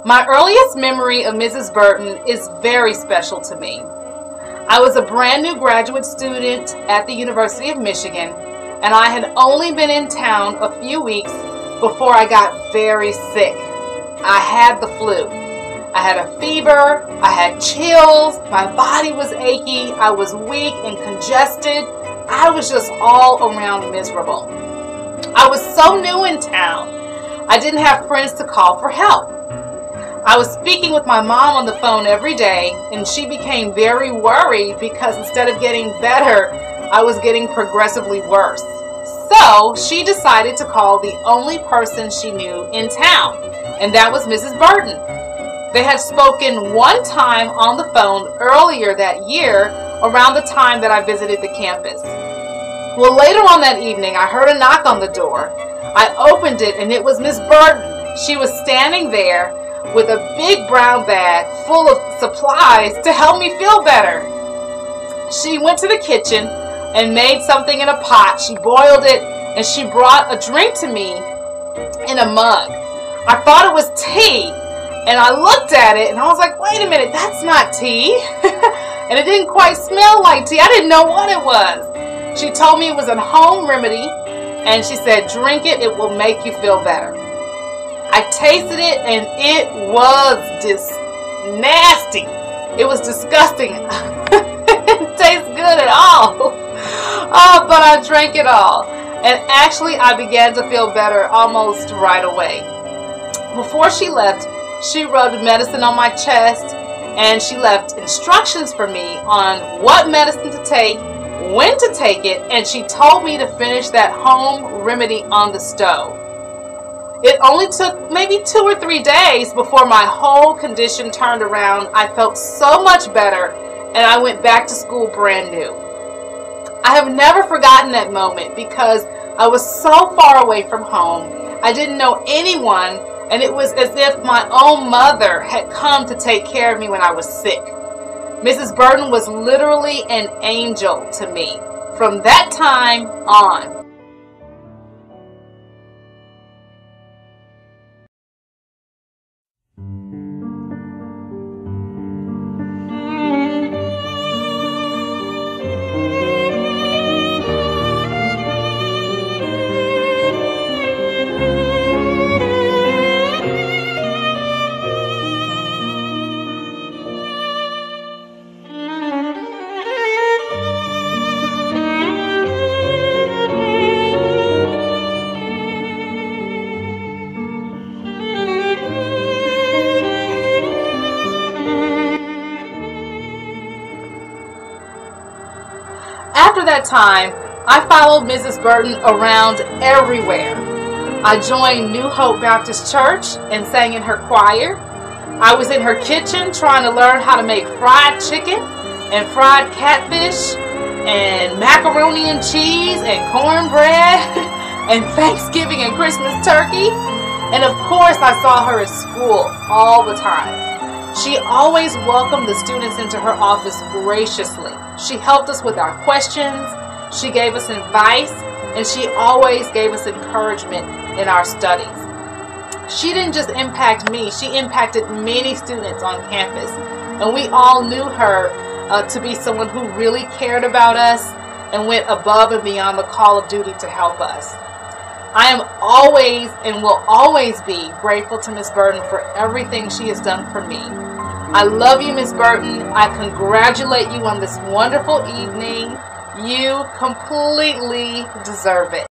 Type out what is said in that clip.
My earliest memory of Mrs. Burton is very special to me. I was a brand new graduate student at the University of Michigan, and I had only been in town a few weeks before I got very sick. I had the flu. I had a fever, I had chills, my body was achy, I was weak and congested. I was just all around miserable. I was so new in town, I didn't have friends to call for help. I was speaking with my mom on the phone every day, and she became very worried because instead of getting better, I was getting progressively worse. So she decided to call the only person she knew in town, and that was Mrs. Burton. They had spoken one time on the phone earlier that year, around the time that I visited the campus. Well, later on that evening, I heard a knock on the door. I opened it, and it was Miss Burton. She was standing there with a big brown bag full of supplies to help me feel better. She went to the kitchen and made something in a pot. She boiled it, and she brought a drink to me in a mug. I thought it was tea, and I looked at it, and I was like, wait a minute, that's not tea. And it didn't quite smell like tea. I didn't know what it was. She told me it was a home remedy, and she said, drink it, it will make you feel better. I tasted it, and it was nasty. It was disgusting. It didn't taste good at all. But I drank it all. And actually, I began to feel better almost right away. Before she left, she rubbed medicine on my chest, and she left instructions for me on what medicine to take, when to take it, and she told me to finish that home remedy on the stove. It only took maybe 2 or 3 days before my whole condition turned around. I felt so much better, and I went back to school brand new. I have never forgotten that moment because I was so far away from home. I didn't know anyone, and it was as if my own mother had come to take care of me when I was sick. Mrs. Burton was literally an angel to me from that time on. After that time, I followed Mrs. Burton around everywhere. I joined New Hope Baptist Church and sang in her choir. I was in her kitchen trying to learn how to make fried chicken and fried catfish and macaroni and cheese and cornbread and Thanksgiving and Christmas turkey. And of course, I saw her at school all the time. She always welcomed the students into her office graciously. She helped us with our questions, she gave us advice, and she always gave us encouragement in our studies. She didn't just impact me, she impacted many students on campus. And we all knew her to be someone who really cared about us and went above and beyond the call of duty to help us. I am always and will always be grateful to Miss Burton for everything she has done for me. I love you, Miss Burton. I congratulate you on this wonderful evening. You completely deserve it.